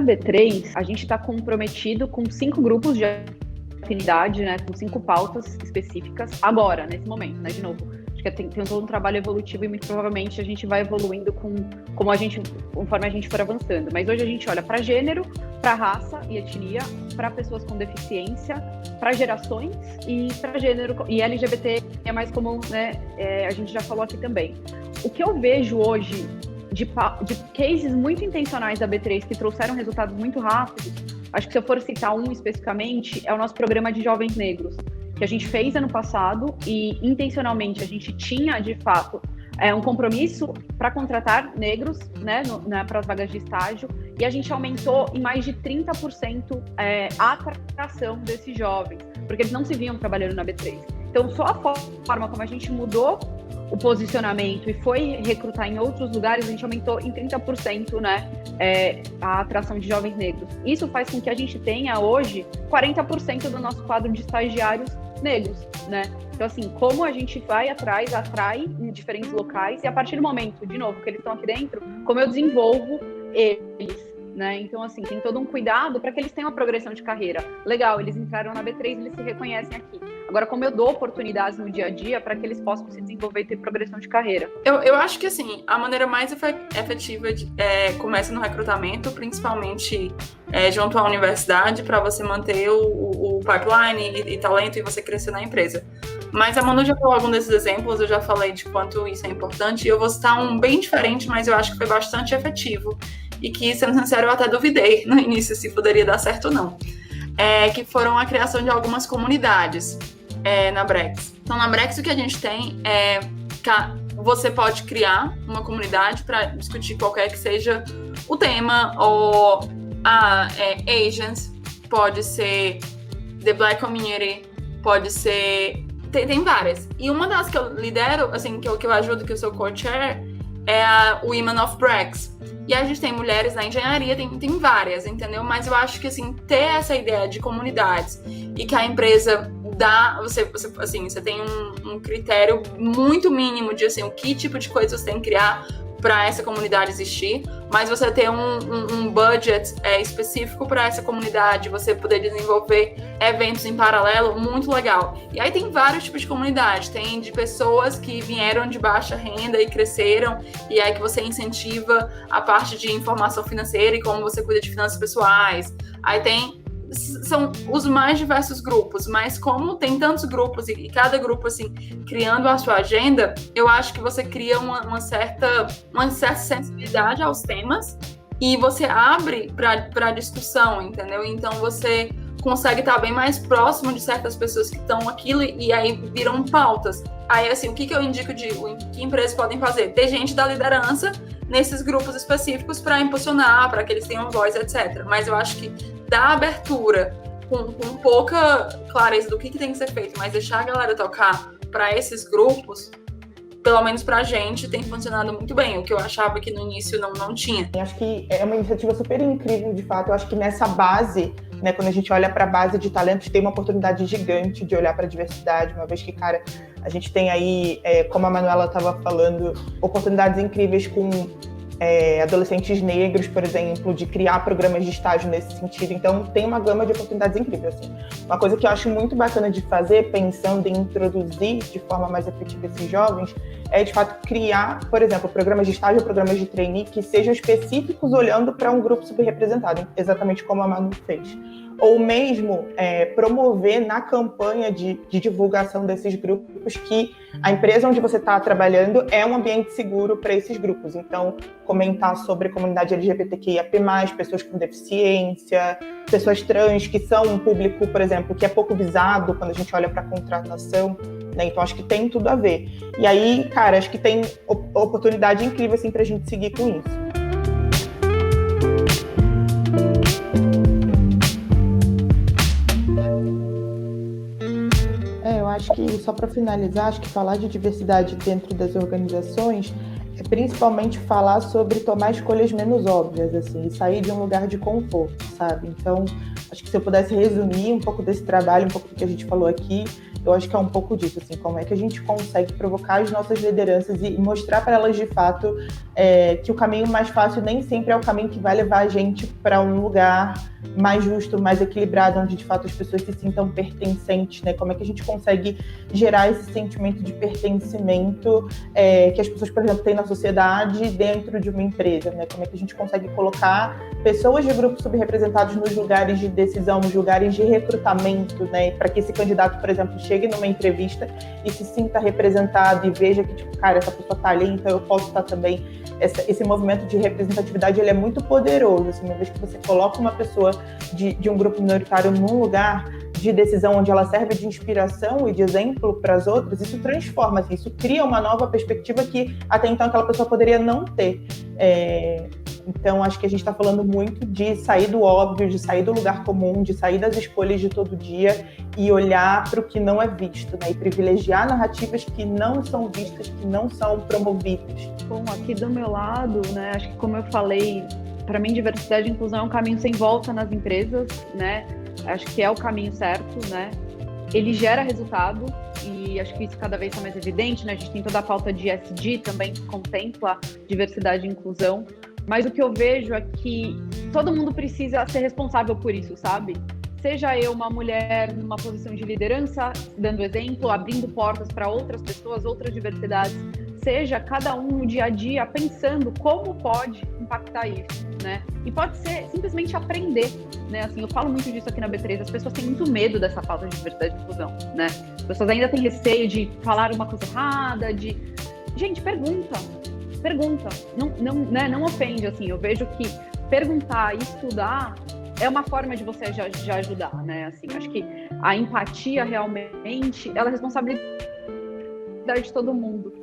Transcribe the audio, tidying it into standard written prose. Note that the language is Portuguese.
B3, a gente está comprometido com 5 grupos de afinidade, né, com 5 pautas específicas agora, nesse momento, né, de novo. Acho que tem todo um trabalho evolutivo e muito provavelmente a gente vai evoluindo conforme a gente for avançando. Mas hoje a gente olha para gênero, para raça e etnia, para pessoas com deficiência, para gerações e para gênero e LGBT é mais comum, né? A gente já falou aqui também. O que eu vejo hoje de cases muito intencionais da B3 que trouxeram resultados muito rápidos, acho que se eu for citar um especificamente, é o nosso programa de jovens negros, que a gente fez ano passado e intencionalmente a gente tinha, de fato, um compromisso para contratar negros, né, para as vagas de estágio, e a gente aumentou em mais de 30% a atração desses jovens, porque eles não se viam trabalhando na B3. Então, só a forma como a gente mudou o posicionamento e foi recrutar em outros lugares, a gente aumentou em 30%, né, a atração de jovens negros. Isso faz com que a gente tenha hoje 40% do nosso quadro de estagiários negros, né? Então, assim, como a gente vai atrás, atrai em diferentes locais, e a partir do momento, de novo, que eles estão aqui dentro, como eu desenvolvo eles, né? Então, assim, tem todo um cuidado para que eles tenham uma progressão de carreira. Legal, eles entraram na B3, eles se reconhecem aqui. Agora, como eu dou oportunidades no dia a dia para que eles possam se desenvolver e ter progressão de carreira? Eu acho que, assim, a maneira mais efetiva começa no recrutamento, principalmente junto à universidade, para você manter o pipeline e talento e você crescer na empresa. Mas a Manu já falou algum desses exemplos, eu já falei de quanto isso é importante, e eu vou citar um bem diferente, mas eu acho que foi bastante efetivo, e que, sendo sincero, eu até duvidei no início se poderia dar certo ou não, que foram a criação de algumas comunidades na Brex. Então, na Brex, o que a gente tem é você pode criar uma comunidade para discutir qualquer que seja o tema, ou Asians, pode ser The Black Community, pode ser... Tem várias. E uma das que eu lidero, assim, que eu ajudo, que eu sou co-chair, é a Women of Brex. E a gente tem mulheres na engenharia, tem várias, entendeu? Mas eu acho que, assim, ter essa ideia de comunidades e que a empresa dá... Você tem um critério muito mínimo de, assim, o que tipo de coisa você tem que criar para essa comunidade existir, mas você ter um budget específico para essa comunidade, você poder desenvolver eventos em paralelo, muito legal. E aí tem vários tipos de comunidade, tem de pessoas que vieram de baixa renda e cresceram, e aí que você incentiva a parte de informação financeira e como você cuida de finanças pessoais. Aí são os mais diversos grupos, mas como tem tantos grupos e cada grupo, assim, criando a sua agenda, eu acho que você cria uma certa sensibilidade aos temas e você abre para discussão, entendeu? Então você consegue estar bem mais próximo de certas pessoas que estão aquilo e aí viram pautas. Aí, assim, o que eu indico que empresas podem fazer? Ter gente da liderança nesses grupos específicos para impulsionar, para que eles tenham voz, etc. Mas eu acho que dar abertura com pouca clareza do que tem que ser feito, mas deixar a galera tocar para esses grupos, pelo menos pra gente, tem funcionado muito bem, o que eu achava que no início não tinha. Eu acho que é uma iniciativa super incrível, de fato. Eu acho que nessa base, né, quando a gente olha para a base de talentos, tem uma oportunidade gigante de olhar para a diversidade, uma vez que, cara, a gente tem aí, como a Manuela estava falando, oportunidades incríveis com adolescentes negros, por exemplo, de criar programas de estágio nesse sentido. Então, tem uma gama de oportunidades incríveis, assim. Uma coisa que eu acho muito bacana de fazer, pensando em introduzir de forma mais efetiva esses jovens, é, de fato, criar, por exemplo, programas de estágio, programas de trainee que sejam específicos olhando para um grupo subrepresentado, exatamente como a Manu fez. Ou mesmo promover na campanha de divulgação desses grupos que a empresa onde você está trabalhando é um ambiente seguro para esses grupos. Então, comentar sobre comunidade LGBTQIAP+, pessoas com deficiência, pessoas trans, que são um público, por exemplo, que é pouco visado quando a gente olha para a contratação, né? Então, acho que tem tudo a ver. E aí, cara, acho que tem oportunidade incrível assim, para a gente seguir com isso. Acho que, só para finalizar, acho que falar de diversidade dentro das organizações é principalmente falar sobre tomar escolhas menos óbvias, assim, e sair de um lugar de conforto, sabe? Então, acho que se eu pudesse resumir um pouco desse trabalho, um pouco do que a gente falou aqui, eu acho que é um pouco disso, assim, como é que a gente consegue provocar as nossas lideranças e mostrar para elas, de fato, que o caminho mais fácil nem sempre é o caminho que vai levar a gente para um lugar mais justo, mais equilibrado, onde, de fato, as pessoas se sintam pertencentes, né? Como é que a gente consegue gerar esse sentimento de pertencimento que as pessoas, por exemplo, têm na sociedade dentro de uma empresa, né? Como é que a gente consegue colocar pessoas de grupos subrepresentados nos lugares de decisão, nos lugares de recrutamento, né? Para que esse candidato, por exemplo, chegue numa entrevista e se sinta representado e veja que, tipo, cara, essa pessoa tá ali, então eu posso estar também. Esse movimento de representatividade, ele é muito poderoso, assim, uma vez que você coloca uma pessoa de um grupo minoritário num lugar de decisão onde ela serve de inspiração e de exemplo para as outras, isso transforma, assim, isso cria uma nova perspectiva que até então aquela pessoa poderia não ter. Então, acho que a gente está falando muito de sair do óbvio, de sair do lugar comum, de sair das escolhas de todo dia e olhar para o que não é visto, né? E privilegiar narrativas que não são vistas, que não são promovidas. Bom, aqui do meu lado, né, acho que como eu falei, para mim diversidade e inclusão é um caminho sem volta nas empresas, né? Acho que é o caminho certo, né? Ele gera resultado e acho que isso cada vez está mais evidente, né? A gente tem toda a pauta de ESG também que contempla diversidade e inclusão, mas o que eu vejo é que todo mundo precisa ser responsável por isso, sabe? Seja eu uma mulher numa posição de liderança, dando exemplo, abrindo portas para outras pessoas, outras diversidades, seja cada um no dia a dia pensando como pode impactar isso, né? E pode ser simplesmente aprender, né? Assim, eu falo muito disso aqui na B3, as pessoas têm muito medo dessa falta de diversidade e inclusão, né? As pessoas ainda têm receio de falar uma coisa errada, de... Gente, pergunta, não ofende, assim, eu vejo que perguntar e estudar é uma forma de você já ajudar, né? Assim, acho que a empatia realmente, ela é responsabilidade de todo mundo.